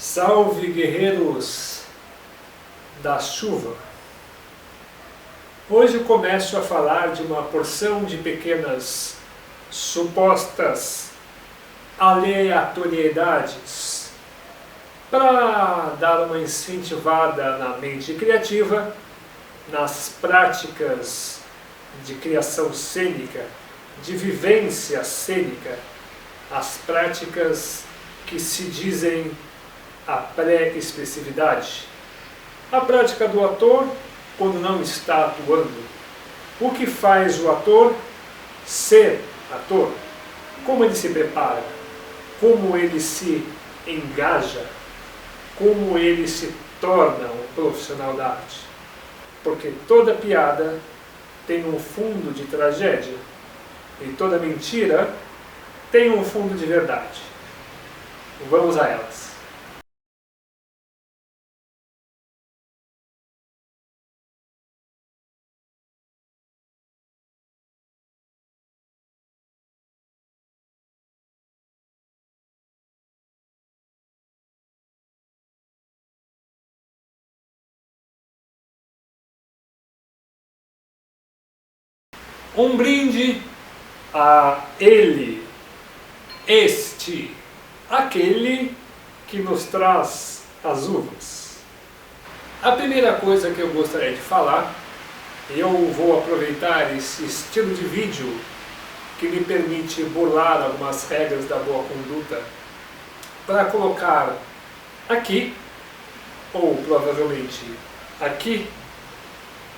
Salve, guerreiros da chuva! Hoje eu começo a falar de uma porção de pequenas supostas aleatoriedades para dar uma incentivada na mente criativa, nas práticas de criação cênica, de vivência cênica, as práticas que se dizem a pré-expressividade. A prática do ator quando não está atuando. O que faz o ator ser ator? Como ele se prepara? Como ele se engaja? Como ele se torna um profissional da arte? Porque toda piada tem um fundo de tragédia e toda mentira tem um fundo de verdade. Vamos a elas. Um brinde a ele, este, aquele que nos traz as uvas. A primeira coisa que eu gostaria de falar, e eu vou aproveitar esse estilo de vídeo que me permite burlar algumas regras da boa conduta, para colocar aqui, ou provavelmente aqui,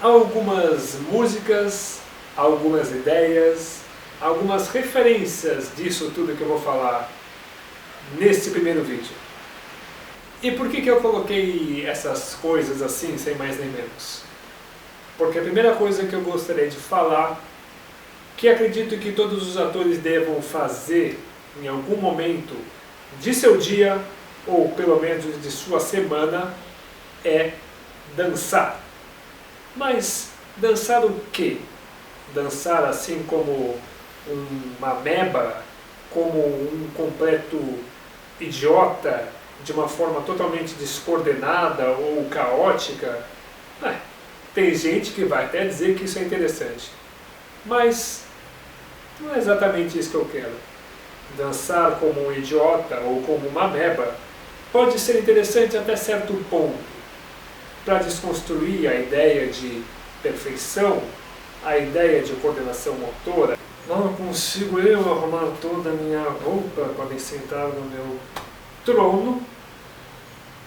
algumas músicas, algumas ideias, algumas referências disso tudo que eu vou falar nesse primeiro vídeo. E por que eu coloquei essas coisas assim, sem mais nem menos? Porque a primeira coisa que eu gostaria de falar, que acredito que todos os atores devam fazer em algum momento de seu dia, ou pelo menos de sua semana, é dançar. Mas dançar o quê? Dançar assim como uma ameba, como um completo idiota, de uma forma totalmente descoordenada ou caótica? Tem gente que vai até dizer que isso é interessante, mas não é exatamente isso que eu quero. Dançar como um idiota ou como uma ameba pode ser interessante até certo ponto, para desconstruir a ideia de perfeição, a ideia de coordenação motora. Não consigo eu arrumar toda a minha roupa para me sentar no meu trono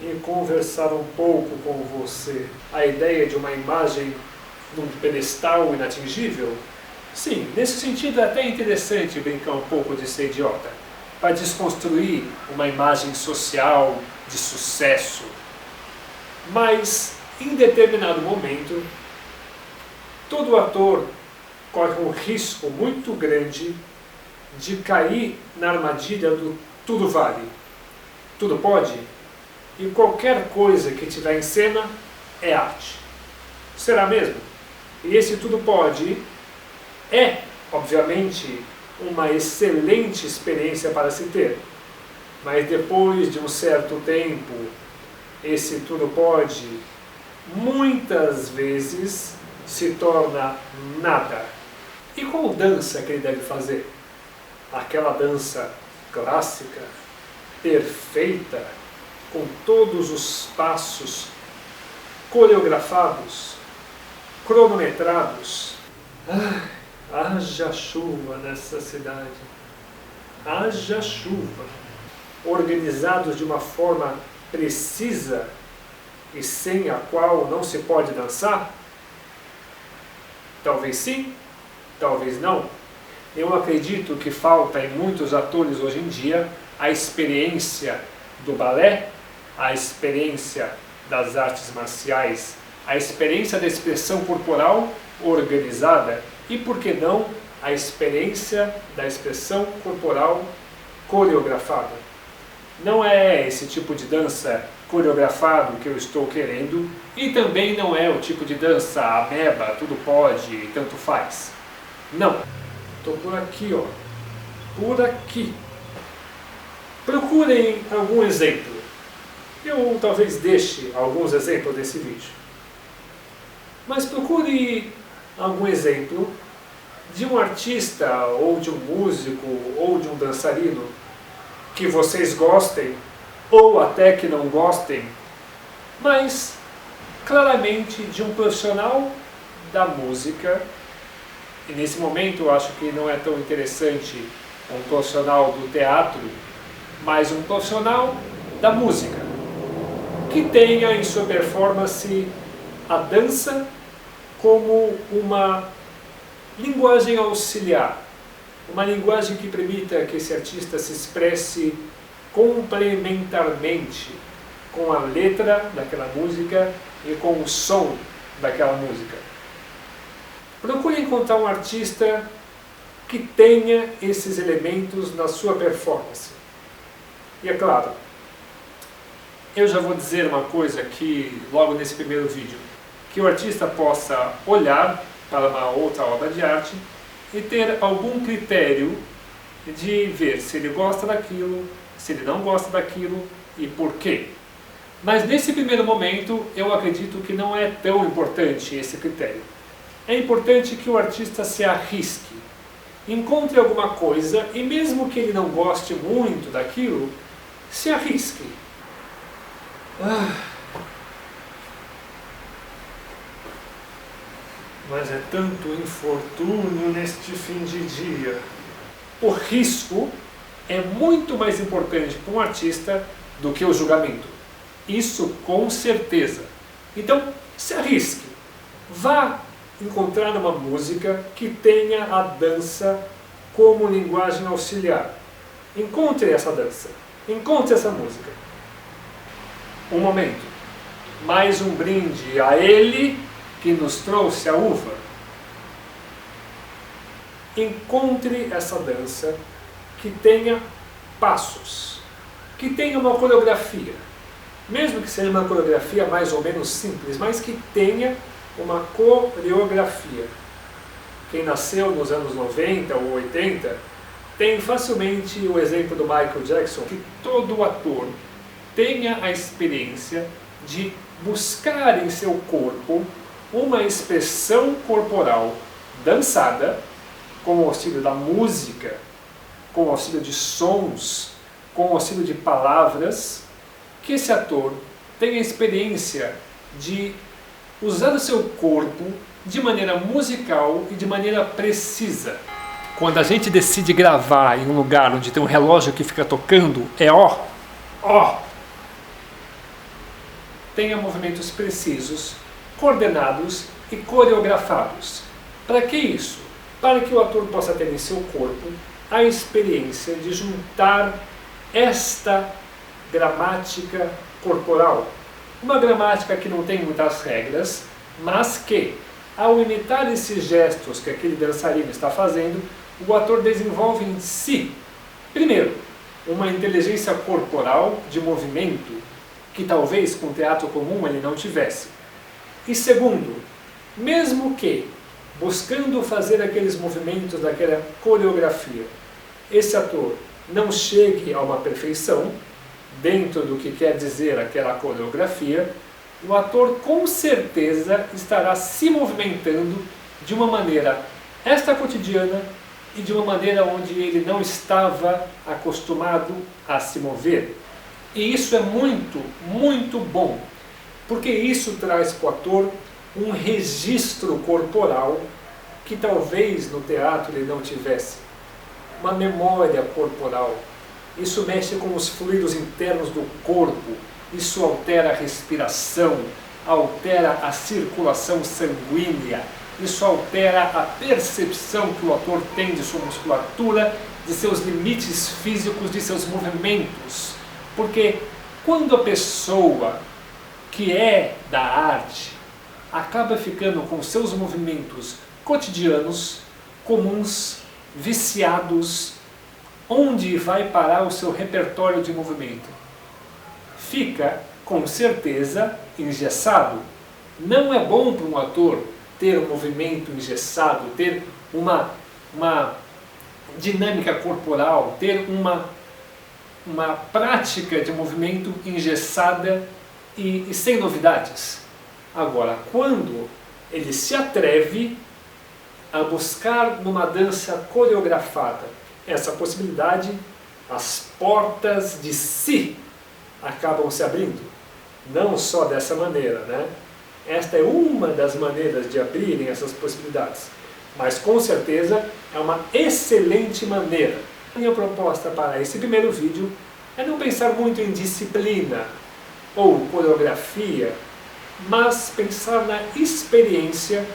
e conversar um pouco com você. A ideia de uma imagem num pedestal inatingível? Sim, nesse sentido é até interessante brincar um pouco de ser idiota, para desconstruir uma imagem social de sucesso. Mas, em determinado momento, todo ator corre um risco muito grande de cair na armadilha do tudo vale, tudo pode, e qualquer coisa que tiver em cena é arte. Será mesmo? E esse tudo pode é, obviamente, uma excelente experiência para se ter, mas depois de um certo tempo, esse tudo pode, muitas vezes, se torna nada. E qual dança que ele deve fazer? Aquela dança clássica, perfeita, com todos os passos coreografados, cronometrados. Haja chuva nessa cidade, haja chuva. Organizados de uma forma precisa e sem a qual não se pode dançar? Talvez sim, talvez não. Eu acredito que falta em muitos atores hoje em dia a experiência do balé, a experiência das artes marciais, a experiência da expressão corporal organizada e, por que não, a experiência da expressão corporal coreografada. Não é esse tipo de dança coreografado que eu estou querendo, e também não é o tipo de dança ameba, tudo pode e tanto faz. Não. Estou por aqui, ó. Por aqui. Procurem algum exemplo. Eu talvez deixe alguns exemplos desse vídeo. Mas procure algum exemplo de um artista, ou de um músico, ou de um dançarino que vocês gostem, ou até que não gostem, mas claramente de um profissional da música. E nesse momento eu acho que não é tão interessante um profissional do teatro, mas um profissional da música, que tenha em sua performance a dança como uma linguagem auxiliar, uma linguagem que permita que esse artista se expresse complementarmente com a letra daquela música e com o som daquela música. Procure encontrar um artista que tenha esses elementos na sua performance. E é claro, eu já vou dizer uma coisa aqui logo nesse primeiro vídeo, que o artista possa olhar para uma outra obra de arte e ter algum critério de ver se ele gosta daquilo, se ele não gosta daquilo e por quê. Mas nesse primeiro momento eu acredito que não é tão importante esse critério. É importante que o artista se arrisque, encontre alguma coisa e mesmo que ele não goste muito daquilo, se arrisque. Mas é tanto infortúnio neste fim de dia. O risco é muito mais importante para um artista do que o julgamento. Isso com certeza. Então, se arrisque. Vá encontrar uma música que tenha a dança como linguagem auxiliar. Encontre essa dança. Encontre essa música. Um momento. Mais um brinde a ele que nos trouxe a uva. Encontre essa dança que tenha passos, que tenha uma coreografia, mesmo que seja uma coreografia mais ou menos simples, mas que tenha uma coreografia. Quem nasceu nos anos 90 ou 80 tem facilmente o exemplo do Michael Jackson, que todo ator tenha a experiência de buscar em seu corpo uma expressão corporal dançada, com o auxílio da música, com o auxílio de sons, com o auxílio de palavras, que esse ator tenha a experiência de usar o seu corpo de maneira musical e de maneira precisa. Quando a gente decide gravar em um lugar onde tem um relógio que fica tocando, é ó. Tenha movimentos precisos, coordenados e coreografados. Para que isso? Para que o ator possa ter em seu corpo a experiência de juntar esta gramática corporal. Uma gramática que não tem muitas regras, mas que, ao imitar esses gestos que aquele dançarino está fazendo, o ator desenvolve em si, primeiro, uma inteligência corporal de movimento que talvez com teatro comum ele não tivesse. E segundo, mesmo que, buscando fazer aqueles movimentos daquela coreografia, esse ator não chegue a uma perfeição, dentro do que quer dizer aquela coreografia, o ator com certeza estará se movimentando de uma maneira extracotidiana e de uma maneira onde ele não estava acostumado a se mover. E isso é muito, muito bom, porque isso traz para o ator um registro corporal que talvez no teatro ele não tivesse. Uma memória corporal. Isso mexe com os fluidos internos do corpo, isso altera a respiração, altera a circulação sanguínea, isso altera a percepção que o ator tem de sua musculatura, de seus limites físicos, de seus movimentos. Porque quando a pessoa que é da arte acaba ficando com seus movimentos cotidianos, comuns, viciados, onde vai parar o seu repertório de movimento? Fica, com certeza, engessado. Não é bom para um ator ter um movimento engessado, ter uma dinâmica corporal, ter uma prática de movimento engessada e sem novidades. Agora, quando ele se atreve a buscar numa dança coreografada essa possibilidade, as portas de si acabam se abrindo. Não só dessa maneira, né? Esta é uma das maneiras de abrirem essas possibilidades, mas com certeza é uma excelente maneira. Minha proposta para esse primeiro vídeo é não pensar muito em disciplina ou coreografia, mas pensar na experiência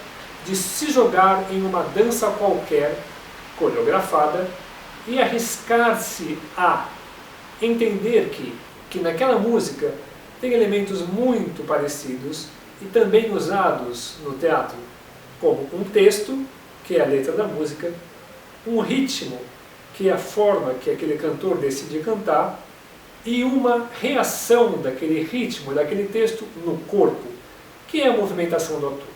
de se jogar em uma dança qualquer, coreografada, e arriscar-se a entender que naquela música tem elementos muito parecidos e também usados no teatro, como um texto, que é a letra da música, um ritmo, que é a forma que aquele cantor decide cantar, e uma reação daquele ritmo, daquele texto no corpo, que é a movimentação do ator.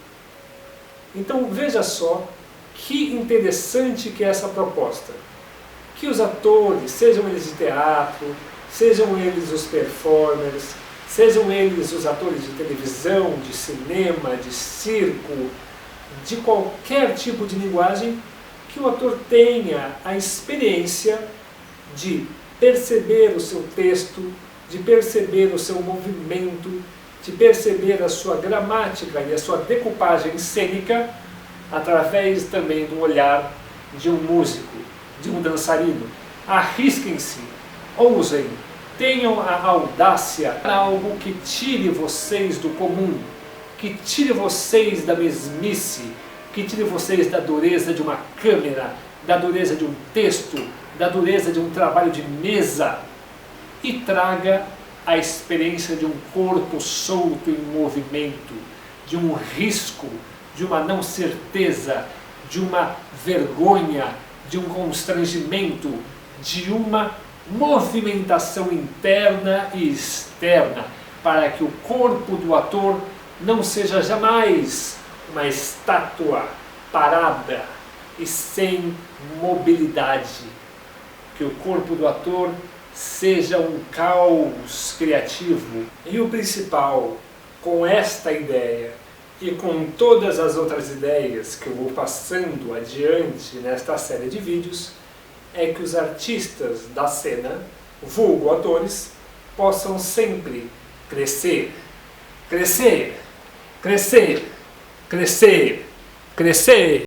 Então veja só que interessante que é essa proposta. Que os atores, sejam eles de teatro, sejam eles os performers, sejam eles os atores de televisão, de cinema, de circo, de qualquer tipo de linguagem, que o ator tenha a experiência de perceber o seu texto, de perceber o seu movimento, de perceber a sua gramática e a sua decupagem cênica através também do olhar de um músico, de um dançarino. Arrisquem-se, ousem, tenham a audácia para algo que tire vocês do comum, que tire vocês da mesmice, que tire vocês da dureza de uma câmera, da dureza de um texto, da dureza de um trabalho de mesa, e traga a experiência de um corpo solto em movimento, de um risco, de uma não certeza, de uma vergonha, de um constrangimento, de uma movimentação interna e externa, para que o corpo do ator não seja jamais uma estátua parada e sem mobilidade. Que o corpo do ator seja um caos criativo. E o principal, com esta ideia e com todas as outras ideias que eu vou passando adiante nesta série de vídeos, é que os artistas da cena, vulgo atores, possam sempre crescer, crescer, crescer, crescer, crescer.